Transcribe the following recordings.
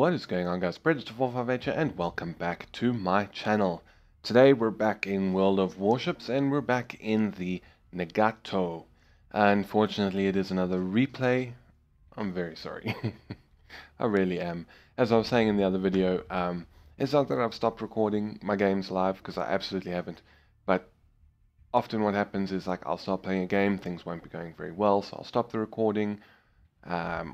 What is going on, guys? Predator458 here, and welcome back to my channel. Today we're back in World of Warships, and we're back in the Nagato. Unfortunately, it is another replay. I'm very sorry. I really am. As I was saying in the other video, it's not that I've stopped recording my games live, because I absolutely haven't. But often what happens is, like, I'll start playing a game, things won't be going very well, so I'll stop the recording.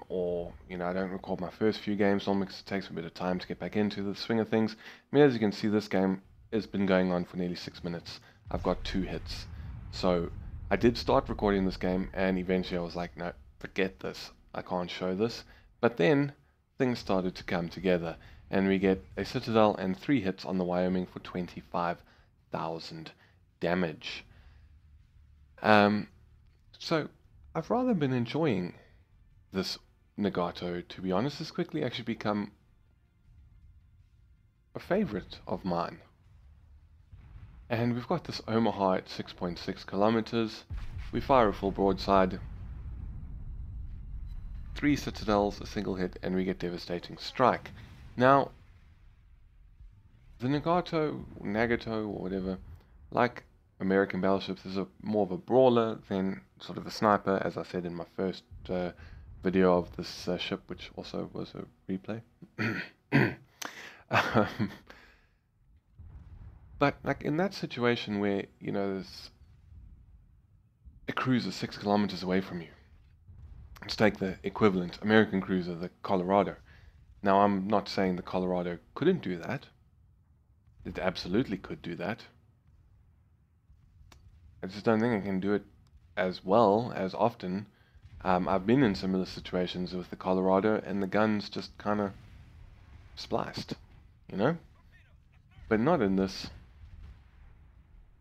Or, you know, I don't record my first few games normally because it takes a bit of time to get back into the swing of things. I mean, as you can see, this game has been going on for nearly 6 minutes. I've got 2 hits. So I did start recording this game, and eventually I was like, no, forget this. I can't show this. But then things started to come together, and we get a Citadel and 3 hits on the Wyoming for 25,000 damage. So I've rather been enjoying this Nagato, to be honest. Has quickly actually become a favorite of mine. And we've got this Omaha at 6.6 kilometers. We fire a full broadside, 3 Citadels, a single hit, and we get devastating strike. Now, the Nagato, or whatever, like American Battleships, is more of a brawler than sort of a sniper, as I said in my first video of this ship, which also was a replay. But like in that situation where, you know, there's a cruiser 6 kilometers away from you, let's take the equivalent American cruiser, the Colorado. Now, I'm not saying the Colorado couldn't do that. It absolutely could do that. I just don't think it can do it as well, as often. I've been in similar situations with the Colorado, and the guns just kind of spliced, you know? But not in this.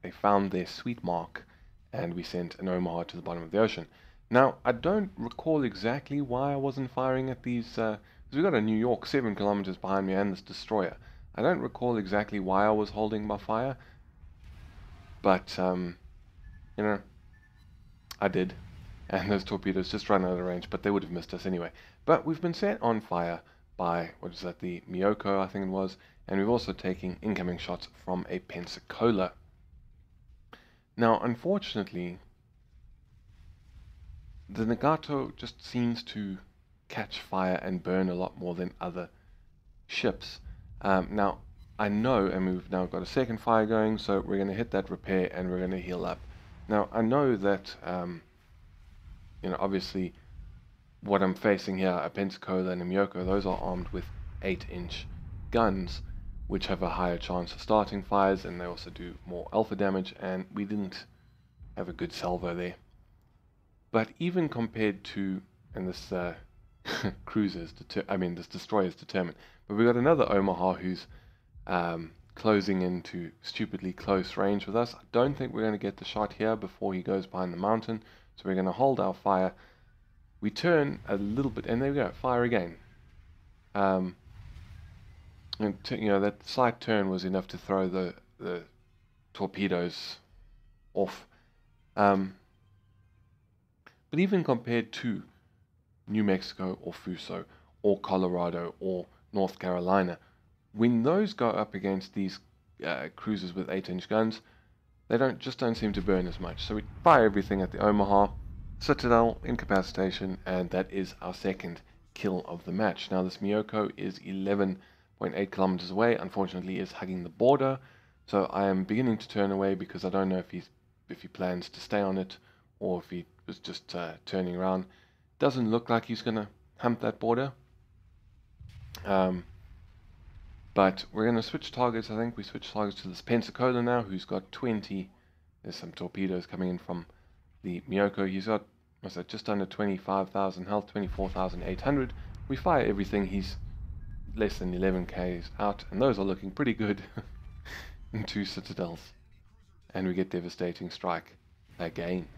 They found their sweet mark, and we sent an Omaha to the bottom of the ocean. Now, I don't recall exactly why I wasn't firing at these, because we got a New York 7 kilometers behind me and this destroyer. I don't recall exactly why I was holding my fire, but, you know, I did. And those torpedoes just ran out of range, but they would have missed us anyway. But we've been set on fire by, what is that, the Miyoko, I think it was, and we've also taken incoming shots from a Pensacola. Now, unfortunately, the Nagato just seems to catch fire and burn a lot more than other ships. Now, I know, and we've now got a second fire going, so we're going to hit that repair and we're going to heal up. Now, I know that you know, obviously, what I'm facing here, a Pensacola and a Miyoko, those are armed with 8-inch guns, which have a higher chance of starting fires, and they also do more alpha damage, and we didn't have a good salvo there. But even compared to, and this cruiser's, this destroyer's determined, but we got another Omaha who's closing into stupidly close range with us. I don't think we're going to get the shot here before he goes behind the mountain. So we're going to hold our fire. We turn a little bit, and there we go, fire again. And you know, that slight turn was enough to throw the torpedoes off. But even compared to New Mexico or Fuso or Colorado or North Carolina, when those go up against these cruisers with 8-inch guns, they just don't seem to burn as much. So we fire everything at the Omaha, Citadel, incapacitation, and that is our second kill of the match. Now this Miyoko is 11.8 kilometers away, unfortunately is hugging the border, so I am beginning to turn away because I don't know if he plans to stay on it or if he was just turning around. Doesn't look like he's going to hump that border. But we're going to switch targets. I think we switch targets to this Pensacola now, who's got 20. There's some torpedoes coming in from the Miyoko. He's got, what's that, just under 25,000 health, 24,800. We fire everything. He's less than 11Ks out, and those are looking pretty good. And 2 Citadels. And we get devastating strike again.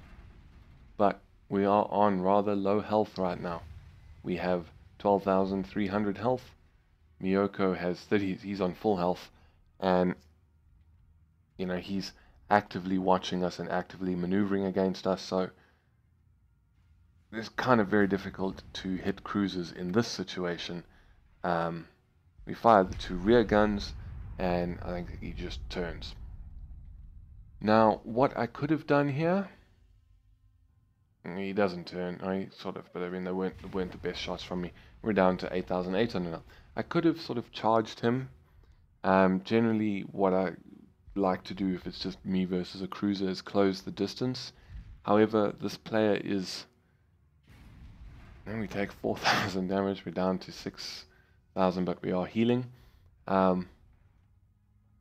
But we are on rather low health right now. We have 12,300 health. Miyoko has 30, he's on full health, and you know, he's actively watching us and actively maneuvering against us, so it's kind of very difficult to hit cruisers in this situation. We fire the 2 rear guns, and I think he just turns. Now, what I could have done here, he doesn't turn. I sort of, but I mean, they weren't the best shots from me. We're down to 8,800 now. I could have sort of charged him. Generally, what I like to do if it's just me versus a cruiser is close the distance. However, this player is, and we take 4,000 damage. We're down to 6,000, but we are healing. You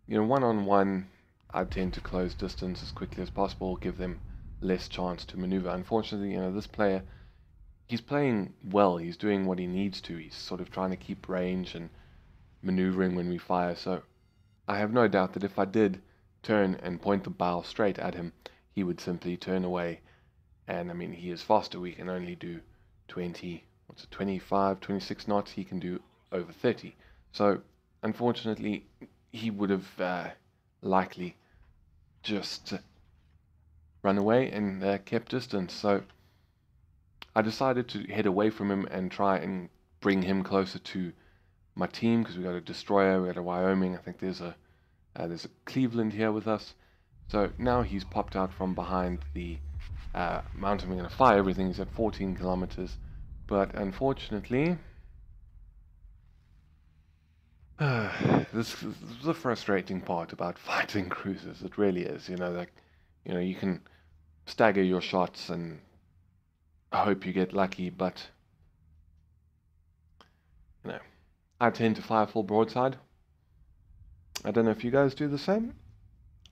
know, one-on-one, I tend to close distance as quickly as possible, give them less chance to maneuver. Unfortunately, you know, this player, he's playing well. He's doing what he needs to. He's sort of trying to keep range and maneuvering when we fire. So I have no doubt that if I did turn and point the bow straight at him, he would simply turn away. And I mean, he is faster. We can only do 25, 26 knots. He can do over 30. So unfortunately, he would have likely just run away and kept distance. So I decided to head away from him and try and bring him closer to my team, because we got a destroyer, we got a Wyoming. I think there's a Cleveland here with us. So now he's popped out from behind the mountain. We're going to fire everything. He's at 14 kilometers, but unfortunately, this is the frustrating part about fighting cruisers. It really is. You know, like, you know, you can stagger your shots and hope you get lucky, but you know, I tend to fire full broadside. I don't know if you guys do the same.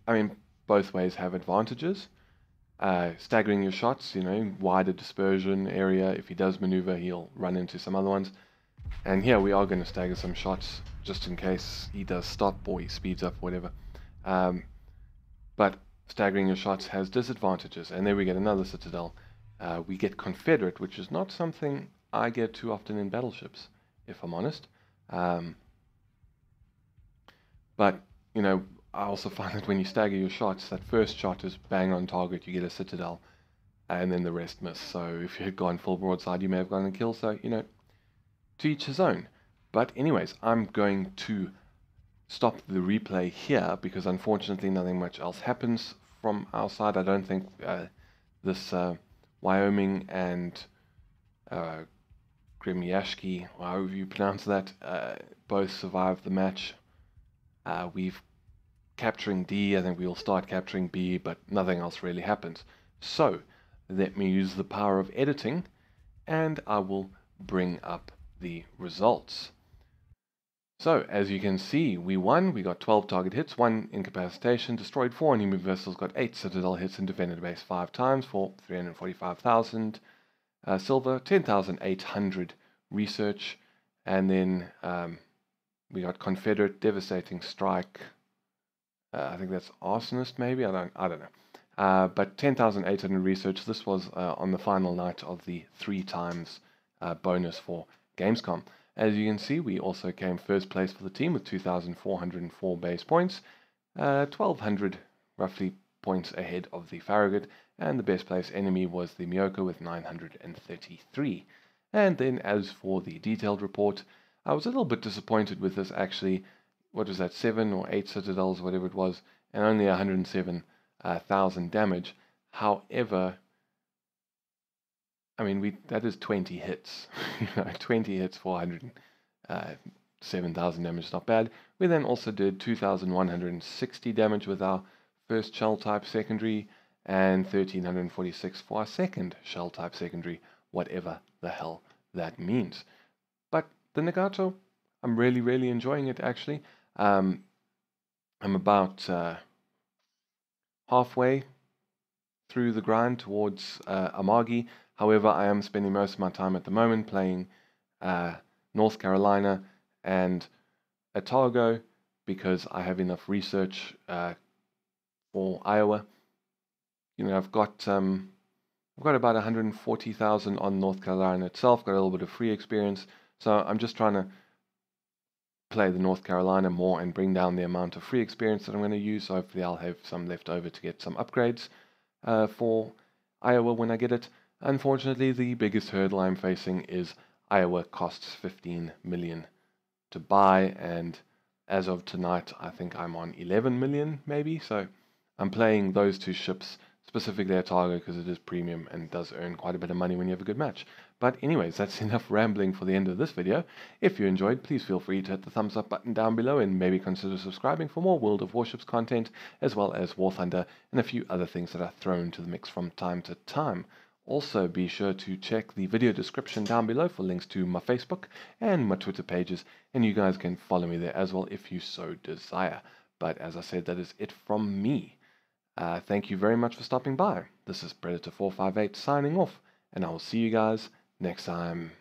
I mean, both ways have advantages. Staggering your shots, you know, wider dispersion area. If he does maneuver, he'll run into some other ones. And here we are going to stagger some shots just in case he does stop or he speeds up, whatever. But staggering your shots has disadvantages. And there we get another citadel. We get Confederate, which is not something I get too often in battleships, if I'm honest. But, you know, I also find that when you stagger your shots, that first shot is bang on target, you get a citadel, and then the rest miss. So if you had gone full broadside, you may have gotten a kill. So, you know, to each his own. But anyways, I'm going to stop the replay here, because unfortunately nothing much else happens from our side. I don't think this Wyoming and Grimyashki, however you pronounce that, both survived the match. We've capturing D. I think we'll start capturing B, but nothing else really happens. So let me use the power of editing, and I will bring up the results. So as you can see, we won. We got 12 target hits, 1 incapacitation, destroyed 4 enemy vessels, got 8 citadel hits, and defended the base 5 times for 345,000 silver, 10,800 research, and then we got Confederate, devastating strike. I think that's arsonist, maybe. I don't know. But 10,800 research. This was on the final night of the 3 times bonus for Gamescom. As you can see, we also came first place for the team with 2,404 base points, 1,200 roughly points ahead of the Farragut, and the best place enemy was the Miyoko with 933. And then as for the detailed report, I was a little bit disappointed with this actually. What was that, 7 or 8 citadels, whatever it was, and only 107,000 damage. However, I mean, that is 20 hits. 20 hits for 107,000 damage is not bad. We then also did 2,160 damage with our first shell type secondary, and 1,346 for our second shell type secondary, whatever the hell that means. But the Nagato, I'm really enjoying it actually. I'm about halfway through the grind towards Amagi. However, I am spending most of my time at the moment playing North Carolina and Otago, because I have enough research for Iowa. You know, I've got about 140,000 on North Carolina itself. Got a little bit of free experience, so I'm just trying to play the North Carolina more and bring down the amount of free experience that I'm going to use. So hopefully I'll have some left over to get some upgrades for Iowa when I get it. Unfortunately, the biggest hurdle I'm facing is Iowa costs $15 million to buy, and as of tonight, I think I'm on 11 million maybe. So I'm playing those two ships, specifically at Targo, because it is premium and does earn quite a bit of money when you have a good match. But anyways, that's enough rambling for the end of this video. If you enjoyed, please feel free to hit the thumbs up button down below and maybe consider subscribing for more World of Warships content, as well as War Thunder and a few other things that are thrown into the mix from time to time. Also, be sure to check the video description down below for links to my Facebook and my Twitter pages, and you guys can follow me there as well if you so desire. But as I said, that is it from me. Thank you very much for stopping by. This is Predator458 signing off, and I will see you guys next time.